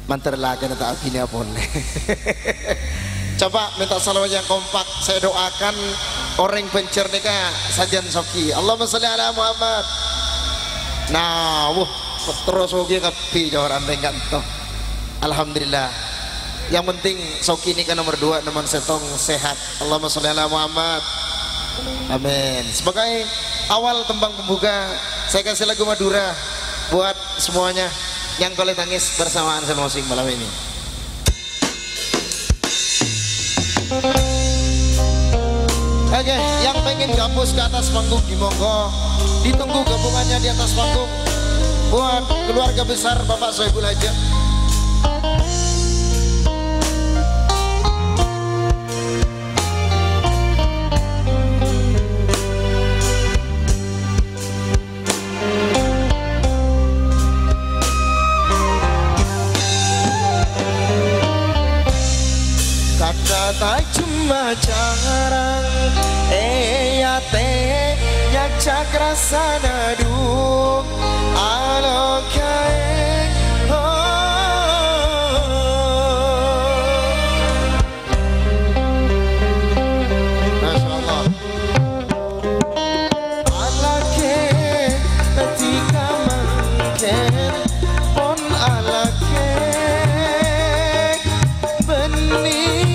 mantar lagi nanti apinya pun. Coba minta salawat yang kompak. Saya doakan orang pencernika sajian Soki. Allahumma sholli ala Muhammad. Nah, terus oke kapi jawaran dengan toh. Alhamdulillah. Yang penting Soki ini kan nomor 2, nomor setong sehat. Allahumma sholli ala Muhammad. Amin. Sebagai awal tembang pembuka, saya kasih lagu Madura buat semuanya yang boleh tangis bersamaan sama musik malam ini. Oke, yang pengen gabus ke atas panggung di monggo, ditunggu gabungannya di atas panggung buat keluarga besar Bapak Soebul Hajat. Tak cuma jarang ya teh nyak cakra sanadu alokai Masya Allah alake ketika mangken pon alake benih